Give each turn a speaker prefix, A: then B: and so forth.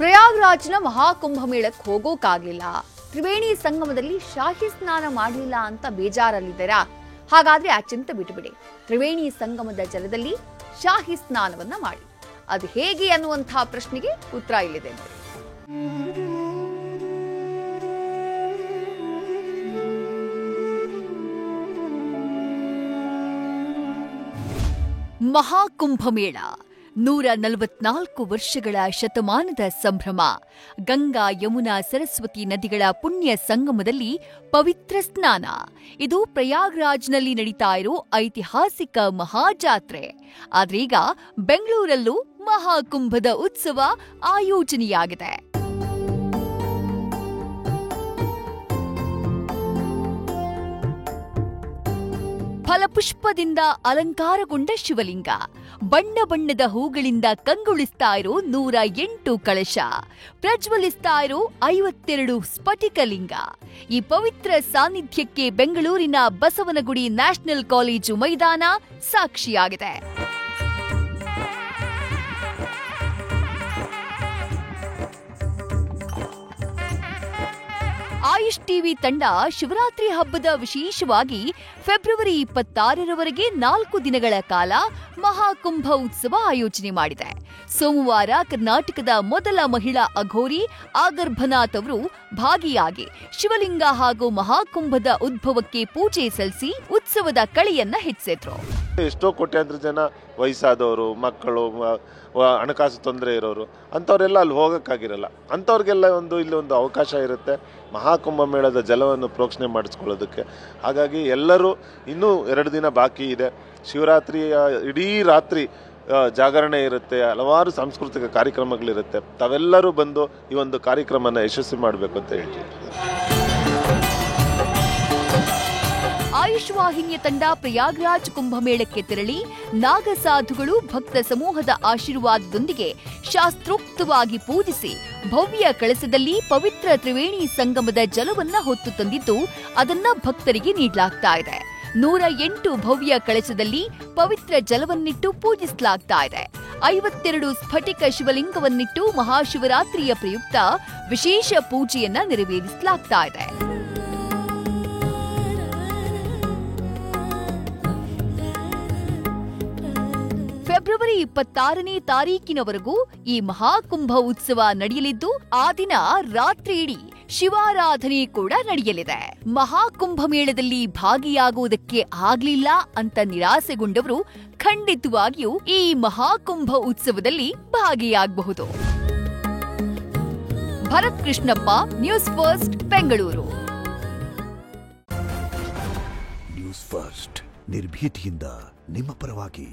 A: ಪ್ರಯಾಗ್ರಾಜ್ನ ಮಹಾಕುಂಭಮೇಳಕ್ಕೆ ಹೋಗೋಕ್ಕಾಗ್ಲಿಲ್ಲ. ತ್ರಿವೇಣಿ ಸಂಗಮದಲ್ಲಿ ಶಾಹಿ ಸ್ನಾನ ಮಾಡಲಿಲ್ಲ ಅಂತ ಬೇಜಾರಲ್ಲಿದ್ದೀರಾ? ಹಾಗಾದ್ರೆ ಆ ಚಿಂತೆ ಬಿಟ್ಟುಬಿಡಿ. ತ್ರಿವೇಣಿ ಸಂಗಮದ ಜಲದಲ್ಲಿ ಶಾಹಿ ಸ್ನಾನವನ್ನ ಮಾಡಿ. ಅದು ಹೇಗೆ ಅನ್ನುವಂತಹ ಪ್ರಶ್ನೆಗೆ ಉತ್ತರ ಇಲ್ಲಿದೆ ನೋಡಿ. ಮಹಾಕುಂಭಮೇಳ 144 ವರ್ಷಗಳ ಶತಮಾನದ ಸಂಭ್ರಮ. ಗಂಗಾ, ಯಮುನಾ, ಸರಸ್ವತಿ ನದಿಗಳ ಪುಣ್ಯ ಸಂಗಮದಲ್ಲಿ ಪವಿತ್ರ ಸ್ನಾನ. ಇದು ಪ್ರಯಾಗ್ರಾಜ್ನಲ್ಲಿ ನಡೀತಾ ಇರೋ ಐತಿಹಾಸಿಕ ಮಹಾಜಾತ್ರೆ. ಆದ್ರೀಗ ಬೆಂಗಳೂರಲ್ಲೂ ಮಹಾಕುಂಭದ ಉತ್ಸವ ಆಯೋಜನೆಯಾಗಿದೆ. ಫಲಪುಷ್ಪದಿಂದ ಅಲಂಕಾರಗೊಂಡ ಶಿವಲಿಂಗ, ಬಣ್ಣ ಬಣ್ಣದ ಹೂಗಳಿಂದ ಕಂಗೊಳಿಸ್ತಾ ಇರೋ 108 ಕಳಶ, ಪ್ರಜ್ವಲಿಸ್ತಾ ಇರೋ 52 ಸ್ಫಟಿಕಲಿಂಗ. ಈ ಪವಿತ್ರ ಸಾನ್ನಿಧ್ಯಕ್ಕೆ ಬೆಂಗಳೂರಿನ ಬಸವನಗುಡಿ ನ್ಯಾಷನಲ್ ಕಾಲೇಜು ಮೈದಾನ ಸಾಕ್ಷಿಯಾಗಿದೆ. ಆಯುಷ್ ಟಿವಿ ತಂಡ ಶಿವರಾತ್ರಿ ಹಬ್ಬದ ವಿಶೇಷವಾಗಿ ಫೆಬ್ರವರಿ 26ರವರೆಗೆ 4 ದಿನಗಳ ಕಾಲ ಮಹಾಕುಂಭ ಉತ್ಸವ ಆಯೋಜನೆ ಮಾಡಿದೆ. ಸೋಮವಾರ ಕರ್ನಾಟಕದ ಮೊದಲ ಮಹಿಳಾ ಅಘೋರಿ ಆಗರ್ಭನಾಥ್ ಅವರು ಭಾಗಿಯಾಗಿ ಶಿವಲಿಂಗ ಹಾಗೂ ಮಹಾಕುಂಭದ ಉದ್ಭವಕ್ಕೆ ಪೂಜೆ ಸಲ್ಲಿಸಿ ಉತ್ಸವದ ಕಳೆಯನ್ನ ಹೆಚ್ಚಿಸಿದ್ರು.
B: ಎಷ್ಟೋ ಕೋಟ್ಯಾಂತರ ಜನ ವಯಸ್ಸಾದವರು, ಮಕ್ಕಳು, ಹಣಕಾಸು ತೊಂದರೆ ಇರೋರು ಅಂಥವರೆಲ್ಲ ಅಲ್ಲಿ ಹೋಗೋಕ್ಕಾಗಿರಲ್ಲ. ಅಂಥವ್ರಿಗೆಲ್ಲ ಇಲ್ಲಿ ಒಂದು ಅವಕಾಶ ಇರುತ್ತೆ ಮಹಾಕುಂಭ ಮೇಳದ ಜಲವನ್ನು ಪ್ರೋಕ್ಷಣೆ ಮಾಡಿಸ್ಕೊಳ್ಳೋದಕ್ಕೆ. ಹಾಗಾಗಿ ಎಲ್ಲರೂ ಇನ್ನೂ 2 ದಿನ ಬಾಕಿ ಇದೆ. ಶಿವರಾತ್ರಿಯ ಇಡೀ ರಾತ್ರಿ ಜಾಗರಣೆ ಇರುತ್ತೆ, ಹಲವಾರು ಸಾಂಸ್ಕೃತಿಕ ಕಾರ್ಯಕ್ರಮಗಳಿರುತ್ತೆ. ತಾವೆಲ್ಲರೂ ಬಂದು ಈ ಒಂದು ಕಾರ್ಯಕ್ರಮನ ಯಶಸ್ವಿ ಮಾಡಬೇಕು ಅಂತ ಹೇಳ್ತೀವಿ.
A: ಆಯುಷ್ ವಾಹಿನಿಯ ತಂಡ ಪ್ರಯಾಗ್ರಾಜ್ ಕುಂಭಮೇಳಕ್ಕೆ ತೆರಳಿ ನಾಗಸಾಧುಗಳು ಭಕ್ತ ಸಮೂಹದ ಆಶೀರ್ವಾದದೊಂದಿಗೆ ಶಾಸ್ತ್ರೋಕ್ತವಾಗಿ ಪೂಜಿಸಿ ಭವ್ಯ ಕಳಸದಲ್ಲಿ ಪವಿತ್ರ ತ್ರಿವೇಣಿ ಸಂಗಮದ ಜಲವನ್ನ ಹೊತ್ತು ತಂದಿದ್ದು ಅದನ್ನ ಭಕ್ತರಿಗೆ ನೀಡಲಾಗ್ತಾ ಇದೆ. 108 ಭವ್ಯ ಕಳಸದಲ್ಲಿ ಪವಿತ್ರ ಜಲವನ್ನಿಟ್ಟು ಪೂಜಿಸಲಾಗ್ತಾ ಇದೆ. 52 ಸ್ಫಟಿಕ ಶಿವಲಿಂಗವನ್ನಿಟ್ಟು ಮಹಾಶಿವರಾತ್ರಿಯ ಪ್ರಯುಕ್ತ ವಿಶೇಷ ಪೂಜೆಯನ್ನ ನೆರವೇರಿಸಲಾಗ್ತಾ ಇದೆ. ಫೆಬ್ರವರಿ 26ನೇ ತಾರೀಕಿನವರೆಗೂ ಈ ಮಹಾಕುಂಭ ಉತ್ಸವ ನಡೆಯಲಿದ್ದು ಆ ದಿನ ರಾತ್ರಿ ಇಡೀ ಶಿವಾರಾಧನೆ ಕೂಡ ನಡೆಯಲಿದೆ. ಮಹಾಕುಂಭ ಮೇಳದಲ್ಲಿ ಭಾಗಿಯಾಗುವುದಕ್ಕೆ ಆಗ್ಲಿಲ್ಲ ಅಂತ ನಿರಾಸೆಗೊಂಡವರು ಖಂಡಿತವಾಗಿಯೂ ಈ ಮಹಾಕುಂಭ ಉತ್ಸವದಲ್ಲಿ ಭಾಗಿಯಾಗಬಹುದು. Bharat Krishnappa, news first, Bengaluru.
C: News first ನಿರ್ಭೀತಿಯಿಂದ ನಿಮ್ಮ ಪರವಾಗಿ.